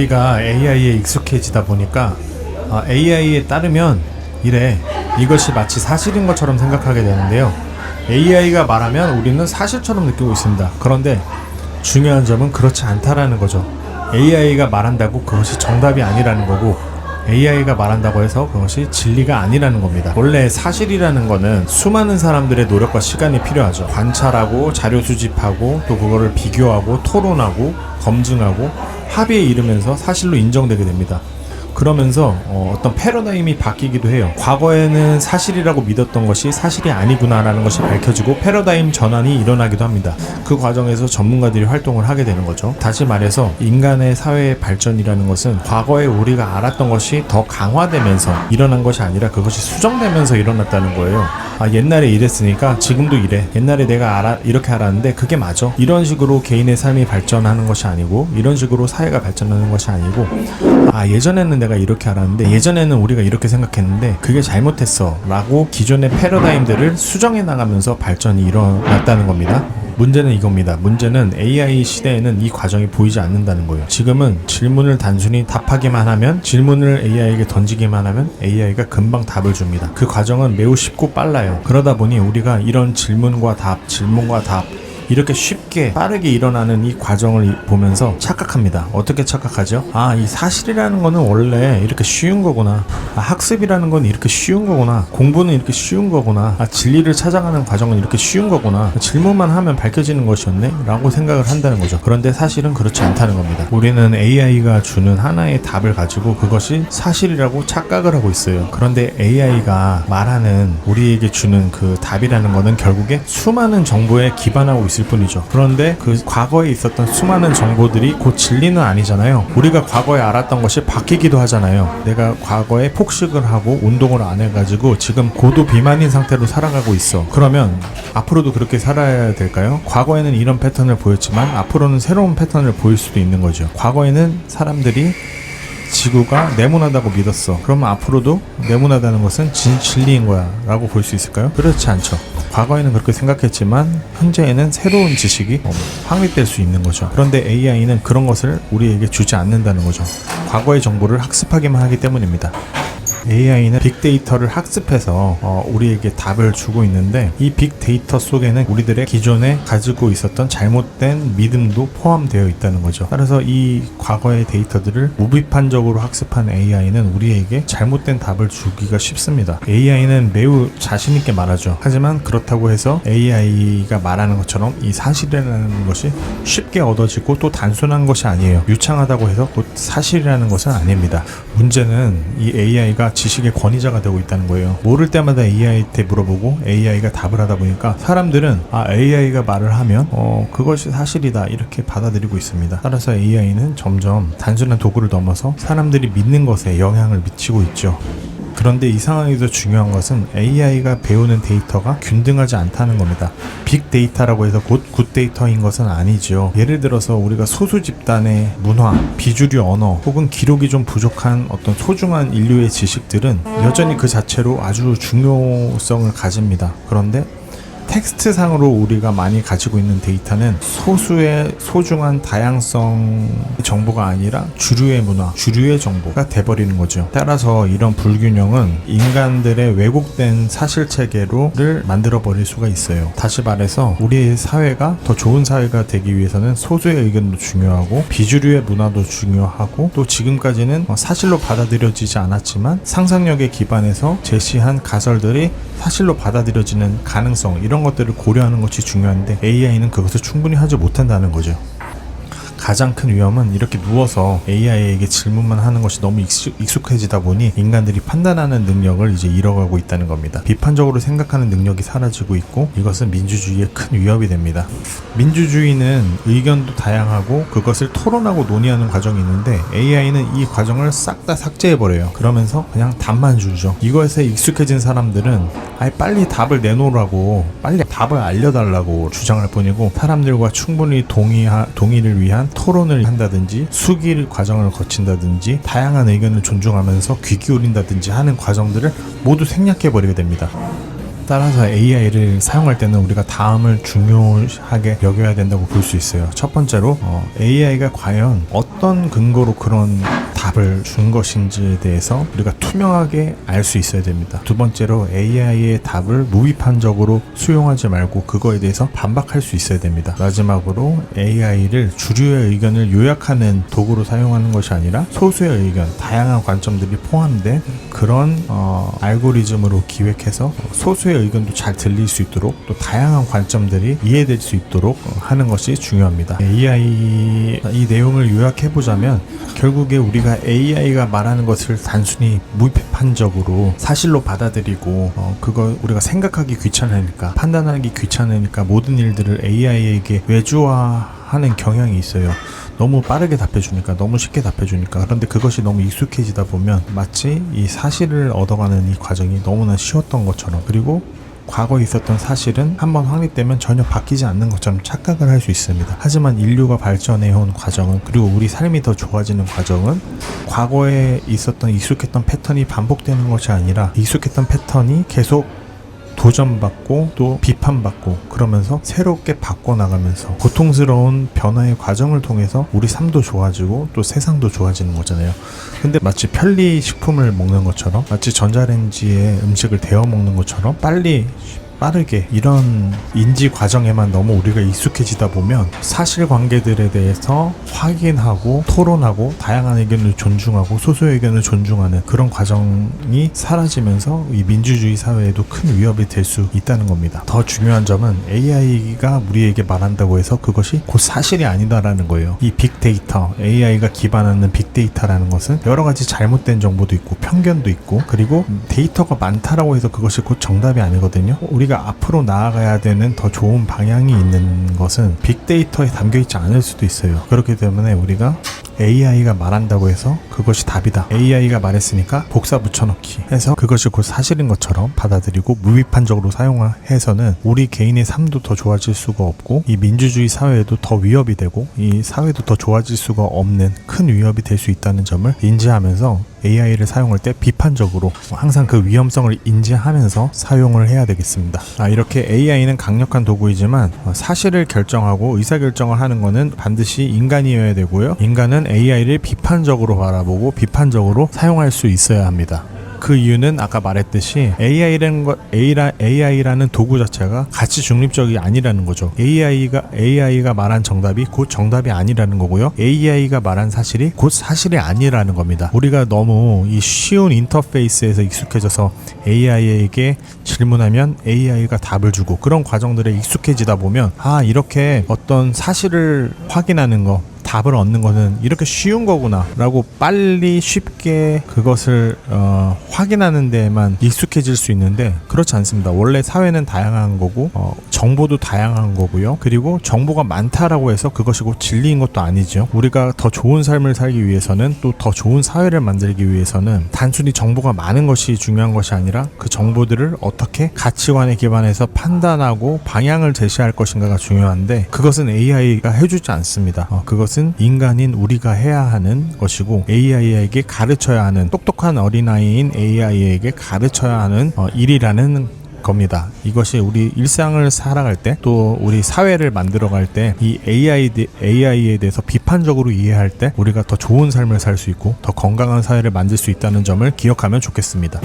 우리가 AI에 익숙해지다 보니까 AI에 따르면 이래, 이것이 마치 사실인 것처럼 생각하게 되는데요. AI가 말하면 우리는 사실처럼 느끼고 있습니다. 그런데 중요한 점은 그렇지 않다라는 거죠. AI가 말한다고 그것이 정답이 아니라는 거고, AI가 말한다고 해서 그것이 진리가 아니라는 겁니다. 원래 사실이라는 거는 수많은 사람들의 노력과 시간이 필요하죠. 관찰하고 자료 수집하고 또 그거를 비교하고 토론하고 검증하고 합의에 이르면서 사실로 인정되게 됩니다. 그러면서 어떤 패러다임이 바뀌기도 해요. 과거에는 사실이라고 믿었던 것이 사실이 아니구나라는 것이 밝혀지고 패러다임 전환이 일어나기도 합니다. 그 과정에서 전문가들이 활동을 하게 되는 거죠. 다시 말해서 인간의 사회의 발전이라는 것은 과거에 우리가 알았던 것이 더 강화되면서 일어난 것이 아니라 그것이 수정되면서 일어났다는 거예요. 옛날에 이랬으니까 지금도 이래. 옛날에 내가 이렇게 알았는데 그게 맞아. 이런 식으로 개인의 삶이 발전하는 것이 아니고, 이런 식으로 사회가 발전하는 것이 아니고, 예전에는 내가 이렇게 알았는데, 예전에는 우리가 이렇게 생각했는데 그게 잘못했어 라고 기존의 패러다임들을 수정해 나가면서 발전이 일어났다는 겁니다. 문제는 이겁니다. 문제는 AI 시대에는 이 과정이 보이지 않는다는 거예요. 지금은 질문을 단순히 답하기만 하면, 질문을 AI에게 던지기만 하면 AI가 금방 답을 줍니다. 그 과정은 매우 쉽고 빨라요. 그러다 보니 우리가 이런 질문과 답 이렇게 쉽게 빠르게 일어나는 이 과정을 보면서 착각합니다. 어떻게 착각하죠? 이 사실이라는 거는 원래 이렇게 쉬운 거구나. 학습이라는 건 이렇게 쉬운 거구나. 공부는 이렇게 쉬운 거구나. 진리를 찾아가는 과정은 이렇게 쉬운 거구나. 질문만 하면 밝혀지는 것이었네? 라고 생각을 한다는 거죠. 그런데 사실은 그렇지 않다는 겁니다. 우리는 AI가 주는 하나의 답을 가지고 그것이 사실이라고 착각을 하고 있어요. 그런데 AI가 말하는, 우리에게 주는 그 답이라는 거는 결국에 수많은 정보에 기반하고 있을 뿐이죠. 그런데 그 과거에 있었던 수많은 정보들이 곧 진리는 아니잖아요. 우리가 과거에 알았던 것이 바뀌기도 하잖아요. 내가 과거에 폭식을 하고 운동을 안 해가지고 지금 고도 비만인 상태로 살아가고 있어. 그러면 앞으로도 그렇게 살아야 될까요? 과거에는 이런 패턴을 보였지만 앞으로는 새로운 패턴을 보일 수도 있는 거죠. 과거에는 사람들이 지구가 네모나다고 믿었어. 그러면 앞으로도 네모나다는 것은 진리인 거야 라고 볼 수 있을까요? 그렇지 않죠. 과거에는 그렇게 생각했지만 현재에는 새로운 지식이 확립될 수 있는 거죠. 그런데 AI는 그런 것을 우리에게 주지 않는다는 거죠. 과거의 정보를 학습하기만 하기 때문입니다. AI는 빅데이터를 학습해서 우리에게 답을 주고 있는데, 이 빅데이터 속에는 우리들의 기존에 가지고 있었던 잘못된 믿음도 포함되어 있다는 거죠. 따라서 이 과거의 데이터들을 무비판적으로 학습한 AI는 우리에게 잘못된 답을 주기가 쉽습니다. AI는 매우 자신있게 말하죠. 하지만 그렇다고 해서 AI가 말하는 것처럼 이 사실이라는 것이 쉽게 얻어지고 또 단순한 것이 아니에요. 유창하다고 해서 곧 사실이라는 것은 아닙니다. 문제는 이 AI가 지식의 권위자가 되고 있다는 거예요. 모를 때마다 AI한테 물어보고 AI가 답을 하다 보니까 사람들은 AI가 말을 하면 그것이 사실이다 이렇게 받아들이고 있습니다. 따라서 AI는 점점 단순한 도구를 넘어서 사람들이 믿는 것에 영향을 미치고 있죠. 그런데 이 상황에서 중요한 것은 AI가 배우는 데이터가 균등하지 않다는 겁니다. 빅데이터라고 해서 곧 굿데이터인 것은 아니죠. 예를 들어서 우리가 소수 집단의 문화, 비주류 언어 혹은 기록이 좀 부족한 어떤 소중한 인류의 지식들은 여전히 그 자체로 아주 중요성을 가집니다. 그런데 텍스트상으로 우리가 많이 가지고 있는 데이터는 소수의 소중한 다양성 정보가 아니라 주류의 문화, 주류의 정보가 돼버리는 거죠. 따라서 이런 불균형은 인간들의 왜곡된 사실체계를 만들어버릴 수가 있어요. 다시 말해서 우리의 사회가 더 좋은 사회가 되기 위해서는 소수의 의견도 중요하고 비주류의 문화도 중요하고, 또 지금까지는 사실로 받아들여지지 않았지만 상상력에 기반해서 제시한 가설들이 사실로 받아들여지는 가능성, 이런 것들을 고려하는 것이 중요한데 AI는 그것을 충분히 하지 못한다는 거죠. 가장 큰 위험은 이렇게 누워서 AI에게 질문만 하는 것이 너무 익숙해지다 보니 인간들이 판단하는 능력을 이제 잃어가고 있다는 겁니다. 비판적으로 생각하는 능력이 사라지고 있고, 이것은 민주주의에 큰 위협이 됩니다. 민주주의는 의견도 다양하고 그것을 토론하고 논의하는 과정이 있는데 AI는 이 과정을 싹 다 삭제해버려요. 그러면서 그냥 답만 주죠. 이것에 익숙해진 사람들은 빨리 답을 내놓으라고, 빨리 답을 알려달라고 주장할 뿐이고, 사람들과 충분히 동의를 위한 토론을 한다든지 수기 과정을 거친다든지 다양한 의견을 존중하면서 귀 기울인다든지 하는 과정들을 모두 생략해버리게 됩니다. 따라서 AI를 사용할 때는 우리가 다음을 중요하게 여겨야 된다고 볼 수 있어요. 첫 번째로 AI가 과연 어떤 근거로 그런 답을 준 것인지에 대해서 우리가 투명하게 알 수 있어야 됩니다. 두 번째로 AI의 답을 무비판적으로 수용하지 말고 그거에 대해서 반박할 수 있어야 됩니다. 마지막으로 AI를 주류의 의견을 요약하는 도구로 사용하는 것이 아니라 소수의 의견, 다양한 관점들이 포함된 그런 알고리즘으로 기획해서 소수의 의견도 잘 들릴 수 있도록 또 다양한 관점들이 이해될 수 있도록 하는 것이 중요합니다. AI 이 내용을 요약해보자면 결국에 우리가 AI가 말하는 것을 단순히 무비판적으로 사실로 받아들이고 그거 우리가 생각하기 귀찮으니까 판단하기 귀찮으니까 모든 일들을 AI에게 외주화하는 경향이 있어요. 너무 빠르게 답해주니까, 너무 쉽게 답해주니까. 그런데 그것이 너무 익숙해지다 보면 마치 이 사실을 얻어가는 이 과정이 너무나 쉬웠던 것처럼, 그리고 과거에 있었던 사실은 한번 확립되면 전혀 바뀌지 않는 것처럼 착각을 할 수 있습니다. 하지만 인류가 발전해온 과정은, 그리고 우리 삶이 더 좋아지는 과정은 과거에 있었던 익숙했던 패턴이 반복되는 것이 아니라 익숙했던 패턴이 계속 도전받고 또 비판받고 그러면서 새롭게 바꿔나가면서 고통스러운 변화의 과정을 통해서 우리 삶도 좋아지고 또 세상도 좋아지는 거잖아요. 근데 마치 편리식품을 먹는 것처럼, 마치 전자레인지에 음식을 데워 먹는 것처럼 빠르게 이런 인지 과정에만 너무 우리가 익숙해지다 보면 사실관계들에 대해서 확인하고 토론하고 다양한 의견을 존중하고 소수의 의견을 존중하는 그런 과정이 사라지면서 이 민주주의 사회에도 큰 위협이 될 수 있다는 겁니다. 더 중요한 점은 AI가 우리에게 말한다고 해서 그것이 곧 사실이 아니다라는 거예요. 이 빅데이터, AI가 기반하는 빅데이터라는 것은 여러 가지 잘못된 정보도 있고 편견도 있고, 그리고 데이터가 많다라고 해서 그것이 곧 정답이 아니거든요. 우리가 앞으로 나아가야 되는 더 좋은 방향이 있는 것은 빅데이터에 담겨있지 않을 수도 있어요. 그렇기 때문에 우리가 AI가 말한다고 해서 그것이 답이다, AI가 말했으니까 복사 붙여넣기 해서 그것이 곧 사실인 것처럼 받아들이고 무비판적으로 사용해서는 우리 개인의 삶도 더 좋아질 수가 없고 이 민주주의 사회에도 더 위협이 되고 이 사회도 더 좋아질 수가 없는 큰 위협이 될 수 있다는 점을 인지하면서 AI를 사용할 때 비판적으로 항상 그 위험성을 인지하면서 사용을 해야 되겠습니다. 이렇게 AI는 강력한 도구이지만 사실을 결정하고 의사결정을 하는 것은 반드시 인간이어야 되고요. 인간은 AI를 비판적으로 바라보고 비판적으로 사용할 수 있어야 합니다. 그 이유는 아까 말했듯이 AI라는 도구 자체가 가치 중립적이 아니라는 거죠. AI가 말한 정답이 곧 정답이 아니라는 거고요. AI가 말한 사실이 곧 사실이 아니라는 겁니다. 우리가 너무 이 쉬운 인터페이스에서 익숙해져서 AI에게 질문하면 AI가 답을 주고 그런 과정들에 익숙해지다 보면 이렇게 어떤 사실을 확인하는 거, 답을 얻는 것은 이렇게 쉬운 거구나 라고 빨리 쉽게 그것을 확인하는 데에만 익숙해질 수 있는데 그렇지 않습니다. 원래 사회는 다양한 거고 정보도 다양한 거고요. 그리고 정보가 많다라고 해서 그것이 곧 진리인 것도 아니죠. 우리가 더 좋은 삶을 살기 위해서는 또 더 좋은 사회를 만들기 위해서는 단순히 정보가 많은 것이 중요한 것이 아니라 그 정보들을 어떻게 가치관에 기반해서 판단하고 방향을 제시할 것인가가 중요한데 그것은 AI가 해주지 않습니다. 그것은 인간인 우리가 해야 하는 것이고 AI에게 가르쳐야 하는, 똑똑한 어린아이인 AI에게 가르쳐야 하는 일이라는 겁니다. 이것이 우리 일상을 살아갈 때 또 우리 사회를 만들어갈 때 이 AI에 대해서 비판적으로 이해할 때 우리가 더 좋은 삶을 살 수 있고 더 건강한 사회를 만들 수 있다는 점을 기억하면 좋겠습니다.